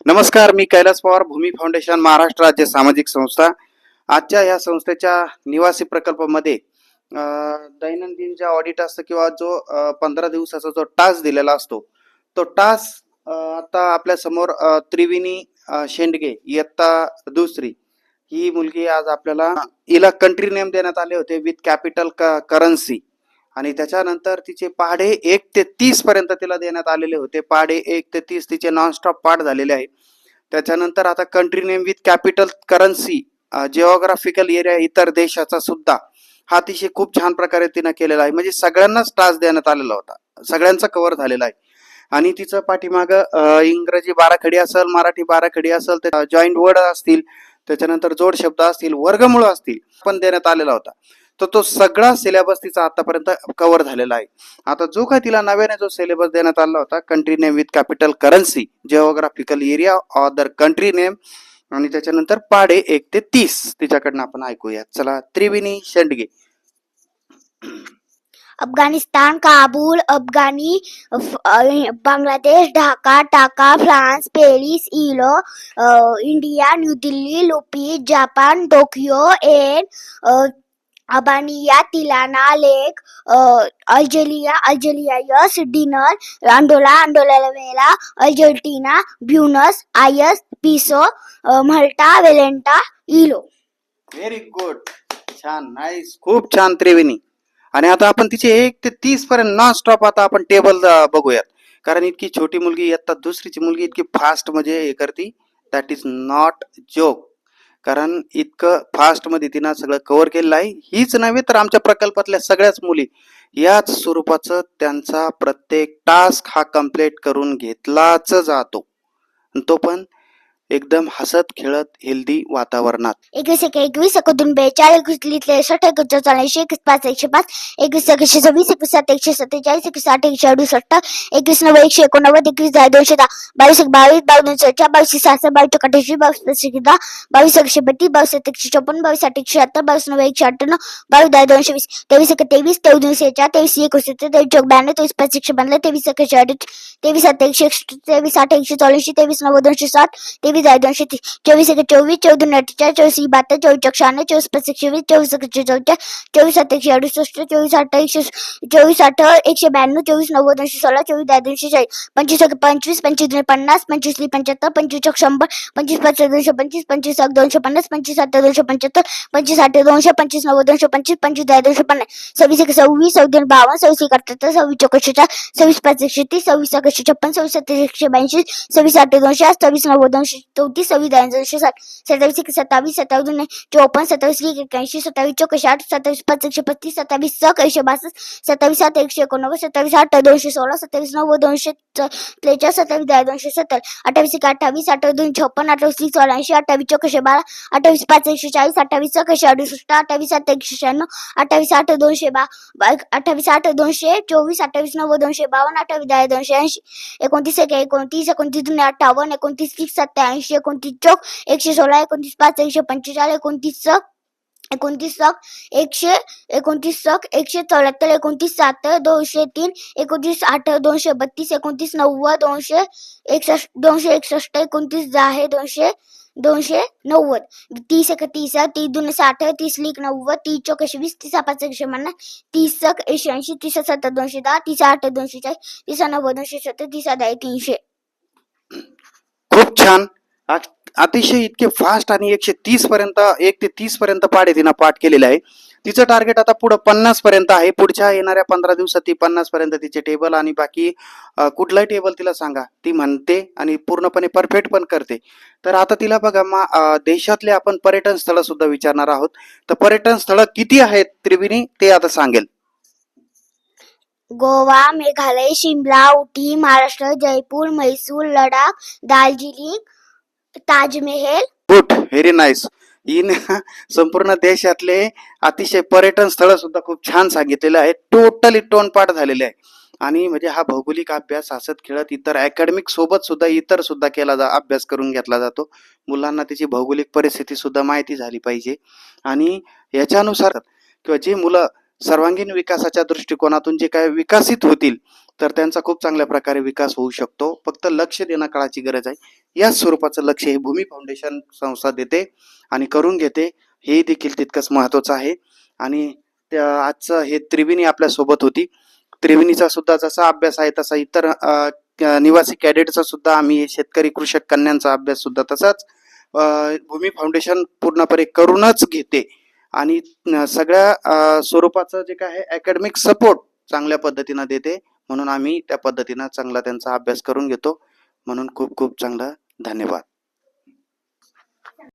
नमस्कार, मी कैलास पवार, भूमी फाउंडेशन महाराष्ट्र राज्य सामाजिक संस्था. आजच्या या संस्थेच्या निवासी प्रकल्पामध्ये दैनंदिन जे ऑडिट असतं किंवा जो 15 दिवसाचा जो टास्क दिलेला असतो, तो टास्क आता आपल्या समोर त्रिवेणी शेंडगे इयत्ता दुसरी ही मुलगी आज आपल्याला हिला कंट्री नेम देण्यात आले होते विथ कॅपिटल करन्सी. आणि त्याच्यानंतर तिचे पाढे 1 ते 30 पर्यंत तिला देण्यात आलेले होते. पाढे 1 ते 30 तिचे नॉनस्टॉप पाठ झालेले आहे. त्याच्यानंतर आता country name with capital currency, geographical area इतर देशाचा सुद्धा हा अतिशय खूप छान प्रकारे तिनं केलेला आहे. म्हणजे सगळ्यांनाच टास्क देण्यात आलेला होता, सगळ्यांचा कव्हर झालेला आहे. आणि तिचं पाठीमाग इंग्रजी बाराखडी असेल, मराठी बाराखडी असेल, जॉईंट वर्ड असतील, त्याच्यानंतर जोड शब्द असतील, वर्गमूळ असतील पण देण्यात आलेला होता. तर तो सगळा सिलेबस तिचा आतापर्यंत कव्हर झालेला आहे. आता जो काय तिला नव्याने जो सिलेबस देण्यात आला होता, country name with capital currency, geographical area other country name, आणि त्याच्यानंतर पाढे 1 ते 30 तिच्याकडनं आपण ऐकूया. चला, Triveni Shendge. Afghanistan, Kabul, Bangladesh, Dhaka, France, Paris, euro, India, New Delhi, rupee, Japan, Tokyo, Albania, Tirana, lek, Algeria, dinar, Andorra la Vella, Argentina, Buenos Aires, peso, Malta, वेलेंटा, इलो. व्हेरी गुड, छान, nice, खूप छान त्रिवेणी. आणि आता आपण तिचे 1 ते 30 पर्यंत नॉन स्टॉप आता आपण टेबल बघूयात. कारण इतकी छोटी मुलगी, इयत्ता दुसरीची मुलगी इतकी फास्ट म्हणजे हे करती, दॅट इज नॉट जोक. कारण इतकं फास्ट मध्ये तिनं सगळं कव्हर केलेलं आहे. हीच नव्हे तर आमच्या प्रकल्पातल्या सगळ्याच मुली याच स्वरूपाचं त्यांचा प्रत्येक टास्क हा कम्प्लीट करून घेतलाच जातो, तो पण एकदम हसत खेळत हेल्दी वातावरणात. 21 एकोणीस 42 63 64 1 5 105 21 26 21 27 147 1 68 21 90 189 21 210 22 22 22 22 22 22 22 22 22 22 22 22 22 22 22 23 23 23 23 23 23 23 23 23 23 23 23 24 24 24 25 24 24 24 24 24 192 24 90 16 24 25 25 25 50 25 75 25 100 25 250 25 250 25 275 25 200 25 90 225 25 250 26 26 52 26 78 26 26 5 30 26 56 26 182 26 8 200 26 90 234 26 27 27 27 54 27 81 27 64 27 5 135 27 162 27 7 189 27 8 216 27 9 243 27 270 28 28 8 256 28 84 28 12 28 5 140 28 68 28 7 196 28 8 212 28 8 224 28 9 252 28 280 29 29 29 58 29 87 29 चौक 116 29 5 145 29 129 174 29 7 203 29 8 232 29 9 261 29 10 290 30 31 30 2 60 30 90 30 चौक 20 30 5 150 30 180 30 7 210 30 8 240 30 9 270 30 10 300. खूप छान, अतिशय इतके फास्ट. आणि 130 पर्यंत 1 ते 30 पर्यंत पाढे तिनं पाठ केलेले आहे. तिचं टार्गेट आता पुढे 50 पर्यंत आहे. पुढच्या येणाऱ्या 15 दिवसात ती 50 पर्यंत तिचे टेबल आणि बाकी कुठलाही टेबल तिला सांगा ती म्हणते आणि पूर्णपणे परफेक्ट पण करते. तर आता तिला बघा, देशातले आपण पर्यटन स्थळ सुद्धा विचारणार आहोत. तर पर्यटन स्थळ किती आहेत त्रिवेणी ते आता सांगेल. Goa, Meghalaya, Shimla, Ooty, Maharashtra, Jaipur, Mysore, Ladakh, Darjeeling, Taj Mahal. Good, very nice. In संपूर्ण देशातले अतिशय पर्यटन स्थळ सुद्धा खूप छान सांगितलेलं आहे. टोटली तोंडपाठ झालेले आहे. आणि म्हणजे हा भौगोलिक अभ्यास हसत खेळत इतर अकॅडमिक सोबत सुद्धा इतर सुद्धा अभ्यास करून घेतला जातो. मुलांना त्याची भौगोलिक परिस्थिती सुद्धा माहिती झाली पाहिजे. आणि याच्यानुसार किंवा जे मुलं सर्वांगीण विकासाच्या दृष्टिकोनातून जे काय विकसित होतील तर त्यांचा खूप चांगल्या प्रकारे विकास होऊ शकतो. फक्त लक्ष देणं काळाची गरज आहे. याच स्वरूपाचं लक्ष हे भूमी फाउंडेशन संस्था देते आणि करून घेते. हे देखील तितकंच महत्त्वाचं आहे. आणि आजचं हे त्रिवेणी आपल्यासोबत होती. त्रिवेणीचा सुद्धा जसा अभ्यास आहे तसा इतर निवासी कॅडेटचा सुद्धा आम्ही शेतकरी कृषक कन्यांचा अभ्यास सुद्धा तसाच भूमी फाउंडेशन पूर्णपणे करूनच घेते. आणि सगळ्या स्वरूपाचं जे काय आहे अकॅडमिक सपोर्ट चांगल्या पद्धतीनं देते. म्हणून आम्ही त्या पद्धतीनं चांगला त्यांचा अभ्यास करून घेतो. म्हणून खूप खूप चांगला धन्यवाद.